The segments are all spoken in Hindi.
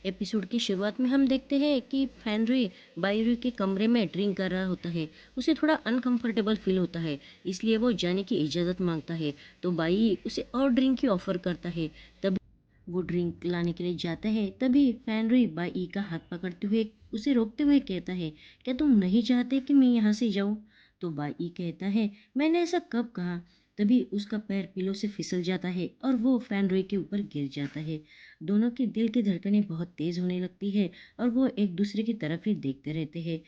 एपिसोड की शुरुआत में हम देखते हैं कि फेनरी बायरू के कमरे में ड्रिंक कर रहा होता है। उसे थोड़ा अनकंफर्टेबल फील होता है, इसलिए वो जाने की इजाज़त मांगता है। तो बाई उसे और ड्रिंक की ऑफ़र करता है। तभी वो ड्रिंक लाने के लिए जाता है। तभी फेनरी बाई का हाथ पकड़ते हुए उसे रोकते हुए कहता है, क्या तुम नहीं चाहते कि मैं यहाँ से जाऊँ? तो बाई कहता है, मैंने ऐसा कब कहा? तभी उसका पैर पिलो से फिसल जाता है और वो फेनरी के ऊपर गिर जाता है। दोनों के दिल की धड़कनें बहुत तेज होने लगती है और वो एक दूसरे की तरफ ही देखते रहते हैं।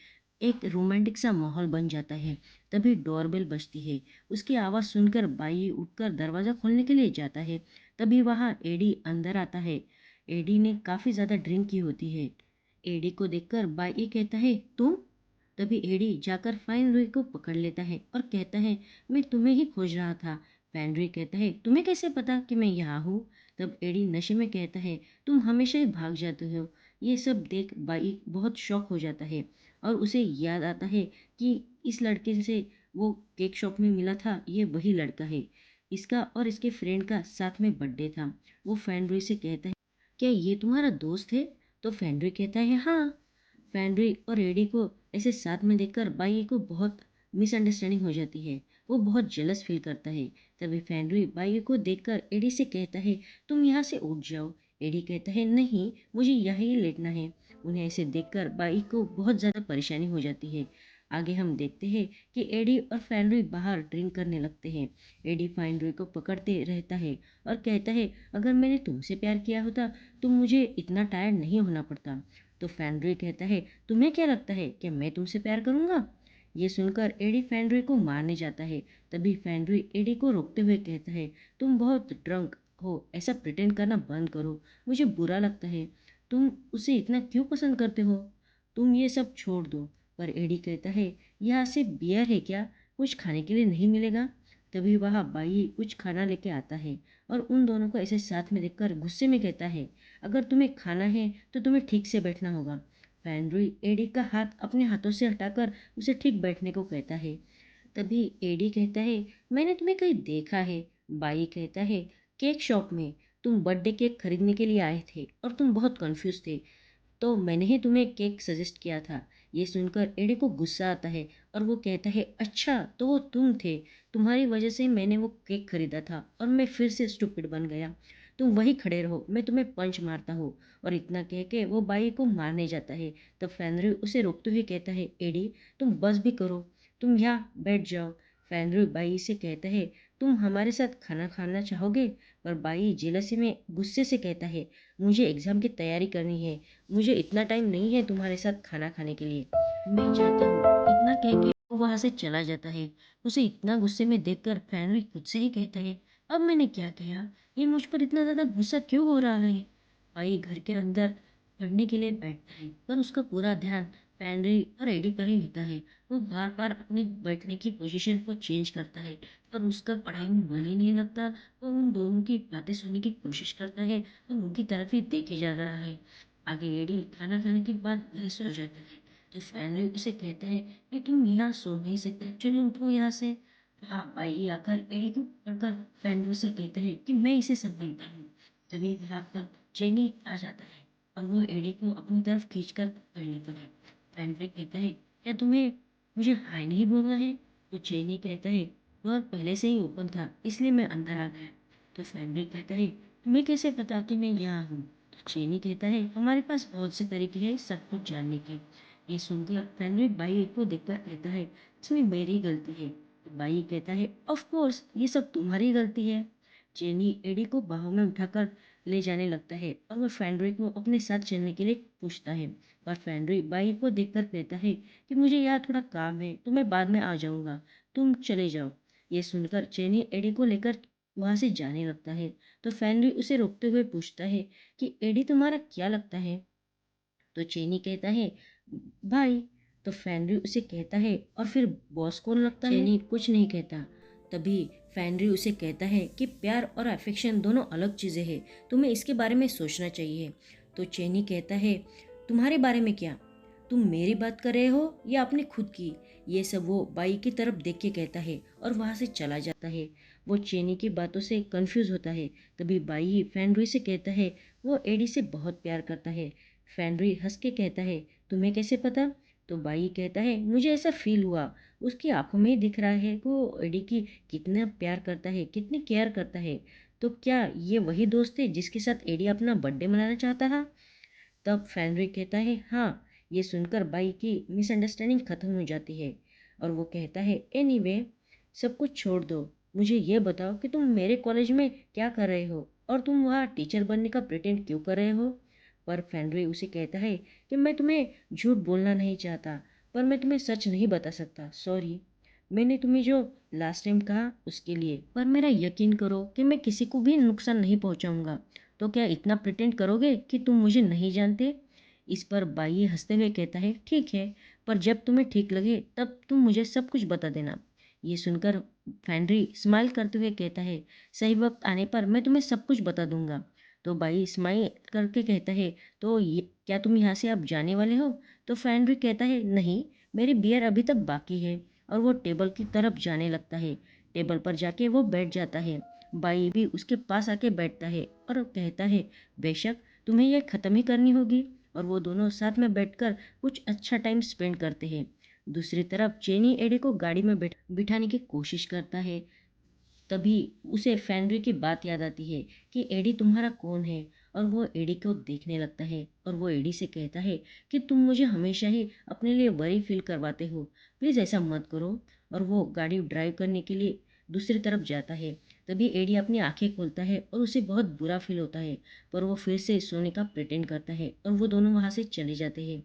एक रोमांटिक सा माहौल बन जाता है। तभी डोरबेल बजती है। उसकी आवाज़ सुनकर बाई उठकर दरवाज़ा खोलने के लिए जाता है। तभी वहाँ एडी अंदर आता है। एडी ने काफ़ी ज़्यादा ड्रिंक की होती है। एडी को देखकर बाई कहता है, तुम? तभी एडी जाकर फैनरी को पकड़ लेता है और कहता है, मैं तुम्हें ही खोज रहा था। फैनरी कहता है, तुम्हें कैसे पता कि मैं यहाँ हूँ? तब एडी नशे में कहता है, तुम हमेशा ही भाग जाते हो। ये सब देख बाई बहुत शॉक हो जाता है और उसे याद आता है कि इस लड़के से वो केक शॉप में मिला था, ये वही लड़का है। इसका और इसके फ्रेंड का साथ में बर्थडे था। वो फैनरी से कहता है, क्या ये तुम्हारा दोस्त है? तो फैनरी कहता है, हाँ। फैनरी और एडी को ऐसे साथ में देखकर बाई को बहुत मिसअंडरस्टैंडिंग हो जाती है। वो बहुत जेलस फील करता है। तभी फैनरी बाई को देखकर एडी से कहता है, तुम यहाँ से उठ जाओ। एडी कहता है, नहीं, मुझे यहीं लेटना है। उन्हें ऐसे देखकर बाई को बहुत ज़्यादा परेशानी हो जाती है। आगे हम देखते हैं कि एडी और फैनरी बाहर ड्रिंक करने लगते हैं। एडी फैनरी को पकड़ते रहता है और कहता है, अगर मैंने तुमसे प्यार किया होता तो मुझे इतना टायर्ड नहीं होना पड़ता। तो फैनरी कहता है, तुम्हें क्या लगता है कि मैं तुमसे प्यार करूंगा? ये सुनकर एडी फैनरी को मारने जाता है। तभी फैनरी एडी को रोकते हुए कहता है, तुम बहुत ड्रंक हो, ऐसा प्रिटेंड करना बंद करो, मुझे बुरा लगता है। तुम उसे इतना क्यों पसंद करते हो? तुम ये सब छोड़ दो। पर एडी कहता है, यहाँ से बियर है क्या? कुछ खाने के लिए नहीं मिलेगा? तभी वहाँ बाई कुछ खाना लेके आता है और उन दोनों को ऐसे साथ में देखकर गुस्से में कहता है, अगर तुम्हें खाना है तो तुम्हें ठीक से बैठना होगा। फैनरी एडी का हाथ अपने हाथों से हटाकर उसे ठीक बैठने को कहता है। तभी एडी कहता है, मैंने तुम्हें कहीं देखा है। बाई कहता है, केक शॉप में तुम बर्थडे केक खरीदने के लिए आए थे और तुम बहुत कंफ्यूज थे, तो मैंने ही तुम्हें केक सजेस्ट किया था। ये सुनकर एडी को गुस्सा आता है और वो कहता है, अच्छा तो वो तुम थे, तुम्हारी वजह से मैंने वो केक खरीदा था और मैं फिर से स्टूपिड बन गया। तुम वहीं खड़े रहो, मैं तुम्हें पंच मारता हूँ। और इतना कह के वो बाई को मारने जाता है। तब फैनरी उसे रोकते हुए कहता है, एडी तुम बस भी करो, तुम यहाँ बैठ जाओ। फैनरी बाई से कहता है, तुम हमारे साथ खाना खाना चाहोगे? पर बाई जेलसी में गुस्से से कहता है, मुझे एग्ज़ाम की तैयारी करनी है, मुझे इतना टाइम नहीं है तुम्हारे साथ खाना खाने के लिए, मैं जाता हूँ। इतना कह के वो वहाँ से चला जाता है। उसे इतना गुस्से में देखकर फैनरी खुद से ही कहता है, अब मैंने क्या किया? ये मुझ पर इतना ज़्यादा गुस्सा क्यों हो रहा है? भाई घर के अंदर पढ़ने के लिए बैठता है पर उसका पूरा ध्यान फैनरी और एडी पर ही होता है। वो बार बार अपनी बैठने की पोजीशन को चेंज करता है पर उसका पढ़ाई में मन ही नहीं लगता। वो उन दोनों की बातें सुनने की कोशिश करता है और उनकी तरफ ही देखे जा रहा है। आगे एडी खाना खाने के बाद फ्रेश हो जाता है। तो फैनरी उसे कहता है कि तुम यहाँ सो नहीं सकते, चलो उठो यहाँ से। हाँ, भाई आकर एडी को पकड़कर फैनरी से कहता है कि मैं इसे समझता हूँ। तभी वहाँ पर जेनी आ जाता है और वो एडी को अपनी तरफ खींचकर पकड़ लेता है। फैनरी कहता है, क्या तुम्हें मुझे हाय नहीं बोलना है? तो जेनी कहता है, वह पहले से ही ओपन था इसलिए मैं अंदर आ गया। तो फैनरी कहता है, तुम्हें कैसे पता कि मैं यहाँ हूँ? तो चेनी कहता है, हमारे पास बहुत से तरीके हैं सब कुछ जानने के। ये सुनकर फैनरी बाई को देखकर कहता है, इसमें मेरी गलती है। तो बाई कहता है, ऑफ कोर्स ये सब तुम्हारी गलती है। चेनी एडी को बाहों में उठाकर ले जाने लगता है और वह फैनरी को अपने साथ चलने के लिए पूछता है। पर फैनरी बाई को देखकर कहता है कि मुझे यहाँ थोड़ा काम है तो मैं बाद में आ जाऊँगा, तुम चले जाओ। ये सुनकर चेनी एडी को लेकर वहाँ से जाने लगता है। तो फैनरी उसे रोकते हुए पूछता है कि एडी तुम्हारा क्या लगता है? तो चेनी कहता है, भाई। तो फैनरी उसे कहता है, और फिर बॉस कौन लगता है? चेनी कुछ नहीं कहता। तभी फैनरी उसे कहता है कि प्यार और अफेक्शन दोनों अलग चीज़ें हैं, तुम्हें इसके बारे में सोचना चाहिए। तो चेनी कहता है, तुम्हारे बारे में क्या? तुम मेरी बात कर रहे हो या अपनी खुद की? ये सब वो बाई की तरफ देख के कहता है और वहाँ से चला जाता है। वो चेनी की बातों से कंफ्यूज होता है। तभी बाई फैनरी से कहता है, वो एडी से बहुत प्यार करता है। फेनरी हंस के कहता है, तुम्हें कैसे पता? तो बाई कहता है, मुझे ऐसा फील हुआ। उसकी आंखों में ही दिख रहा है कि वो एडी की कितना प्यार करता है, कितनी केयर करता है। तो क्या ये वही दोस्त है जिसके साथ एडी अपना बर्थडे मनाना चाहता था? तब फेनरी कहता है, हाँ। ये सुनकर बाई की मिसअंडरस्टैंडिंग खत्म हो जाती है और वो कहता है, एनीवे, सब कुछ छोड़ दो। मुझे ये बताओ कि तुम मेरे कॉलेज में क्या कर रहे हो और तुम वहाँ टीचर बनने का प्रिटेंड क्यों कर रहे हो? पर फेनरी उसे कहता है कि मैं तुम्हें झूठ बोलना नहीं चाहता, पर मैं तुम्हें सच नहीं बता सकता, सॉरी। मैंने तुम्हें जो लास्ट टाइम कहा उसके लिए, पर मेरा यकीन करो कि मैं किसी को भी नुकसान नहीं पहुंचाऊंगा। तो क्या इतना प्रिटेंड करोगे कि तुम मुझे नहीं जानते? इस पर बाई हंसते हुए कहता है, ठीक है, पर जब तुम्हें ठीक लगे तब तुम मुझे सब कुछ बता देना। ये सुनकर फेनरी स्माइल करते हुए कहता है, सही वक्त आने पर मैं तुम्हें सब कुछ बता दूंगा। तो बाई स्माइल करके कहता है, तो ये क्या तुम यहाँ से अब जाने वाले हो? तो फेनरी कहता है, नहीं, मेरी बियर अभी तक बाकी है। और वो टेबल की तरफ जाने लगता है। टेबल पर जाके वो बैठ जाता है। बाई भी उसके पास आके बैठता है और कहता है, बेशक, तुम्हें यह ख़त्म ही करनी होगी। और वो दोनों साथ में बैठकर कुछ अच्छा टाइम स्पेंड करते हैं। दूसरी तरफ चेनी एडी को गाड़ी में बिठाने की कोशिश करता है। तभी उसे फेनरी की बात याद आती है कि एडी तुम्हारा कौन है। और वो एडी को देखने लगता है और वो एडी से कहता है कि तुम मुझे हमेशा ही अपने लिए वरी फील करवाते हो, प्लीज़ ऐसा मत करो। और वो गाड़ी ड्राइव करने के लिए दूसरी तरफ जाता है। तभी एडी अपनी आंखें खोलता है और उसे बहुत बुरा फील होता है, पर वो फिर से सोने का प्रिटेंड करता है और वो दोनों वहाँ से चले जाते हैं।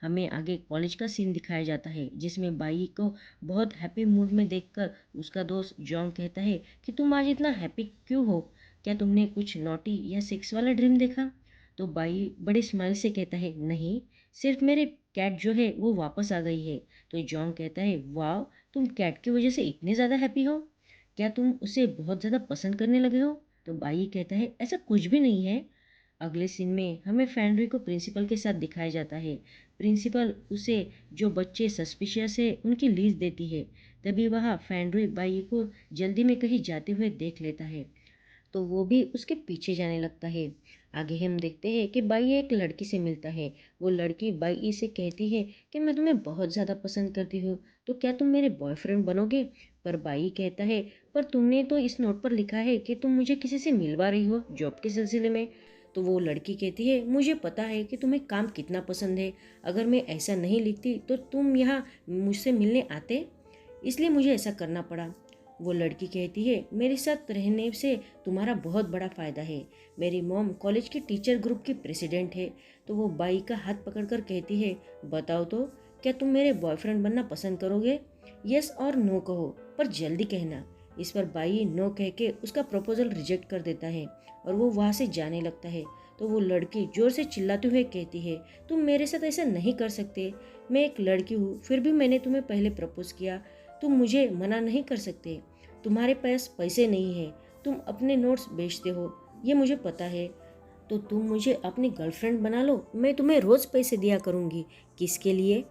हमें आगे कॉलेज का सीन दिखाया जाता है जिसमें बाई को बहुत हैप्पी मूड में देखकर उसका दोस्त जॉन कहता है कि तुम आज इतना हैप्पी क्यों हो? क्या तुमने कुछ नॉटी या सेक्स वाला ड्रीम देखा? तो बाई बड़े स्माइल से कहता है, नहीं, सिर्फ मेरे कैट जो है वो वापस आ गई है। तो जॉन कहता है, वाह, तुम कैट की वजह से इतने ज़्यादा हैप्पी हो? क्या तुम उसे बहुत ज़्यादा पसंद करने लगे हो? तो बाई कहता है, ऐसा कुछ भी नहीं है। अगले सीन में हमें फैनरी को प्रिंसिपल के साथ दिखाया जाता है। प्रिंसिपल उसे जो बच्चे सस्पिशियस है उनकी लिस्ट देती है। तभी वह फैनरी बाई को जल्दी में कहीं जाते हुए देख लेता है, तो वो भी उसके पीछे जाने लगता है। आगे हम देखते हैं कि बाई एक लड़की से मिलता है। वो लड़की बाई से कहती है कि मैं तुम्हें बहुत ज़्यादा पसंद करती हूँ, तो क्या तुम मेरे बॉयफ्रेंड बनोगे? पर बाई कहता है, पर तुमने तो इस नोट पर लिखा है कि तुम मुझे किसी से मिलवा रही हो जॉब के सिलसिले में। तो वो लड़की कहती है, मुझे पता है कि तुम्हें काम कितना पसंद है। अगर मैं ऐसा नहीं लिखती तो तुम यहाँ मुझसे मिलने आते, इसलिए मुझे ऐसा करना पड़ा। वो लड़की कहती है, मेरे साथ रहने से तुम्हारा बहुत बड़ा फ़ायदा है। मेरी मॉम कॉलेज की टीचर ग्रुप की प्रेसिडेंट है। तो वो बाई का हाथ पकड़कर कहती है, बताओ तो, क्या तुम मेरे बॉयफ्रेंड बनना पसंद करोगे? यस और नो कहो, पर जल्दी कहना। इस पर बाई नो कह के उसका प्रपोजल रिजेक्ट कर देता है और वो वहाँ से जाने लगता है। तो वो लड़की जोर से चिल्लाते हुए कहती है, तुम मेरे साथ ऐसा नहीं कर सकते। मैं एक लड़की हूँ, फिर भी मैंने तुम्हें पहले प्रपोज किया। तुम मुझे मना नहीं कर सकते। तुम्हारे पास पैसे नहीं हैं, तुम अपने नोट्स बेचते हो, ये मुझे पता है। तो तुम मुझे अपनी गर्लफ्रेंड बना लो, मैं तुम्हें रोज़ पैसे दिया करूँगी। किसके लिए?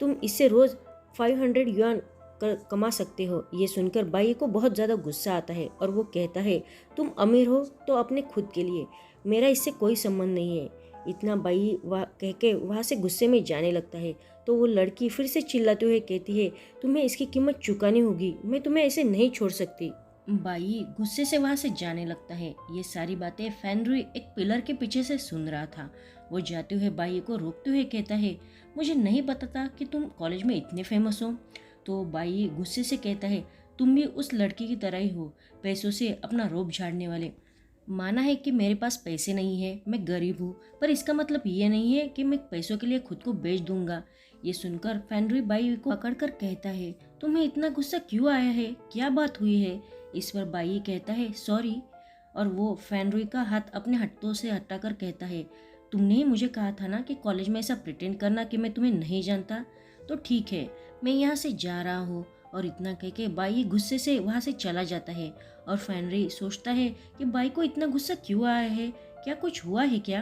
तुम इससे रोज़ 500 युआन कमा सकते हो। ये सुनकर बाई को बहुत ज़्यादा गुस्सा आता है और वो कहता है, तुम अमीर हो तो अपने खुद के लिए, मेरा इससे कोई संबंध नहीं है। इतना बाई वह कह के वहाँ से गुस्से में जाने लगता है। तो वो लड़की फिर से चिल्लाते हुए कहती है, तुम्हें इसकी कीमत चुकानी होगी, मैं तुम्हें ऐसे नहीं छोड़ सकती। बाई गुस्से से वहाँ से जाने लगता है। ये सारी बातें फेनरी एक पिलर के पीछे से सुन रहा था। वो जाते हुए बाई को रोकते हुए कहता है, मुझे नहीं पता था कि तुम कॉलेज में इतने फेमस हो। तो बाई गुस्से से कहता है, तुम भी उस लड़की की तरह ही हो, पैसों से अपना रोब झाड़ने वाले। माना है कि मेरे पास पैसे नहीं है, मैं गरीब हूँ, पर इसका मतलब ये नहीं है कि मैं पैसों के लिए खुद को बेच दूंगा। ये सुनकर फेनरी बाई को पकड़कर कहता है, तुम्हें इतना गुस्सा क्यों आया है, क्या बात हुई है? इस पर बाई कहता है, सॉरी। और वो फेनरी का हाथ अपने हाथों से हटाकर कहता है, तुमने ही मुझे कहा था ना कि कॉलेज में ऐसा प्रिटेंड करना कि मैं तुम्हें नहीं जानता। तो ठीक है, मैं यहाँ से जा रहा हूँ। और इतना कह के बाई गुस्से से वहाँ से चला जाता है। और फेनरी सोचता है कि बाई को इतना गुस्सा क्यों आया है, क्या कुछ हुआ है क्या?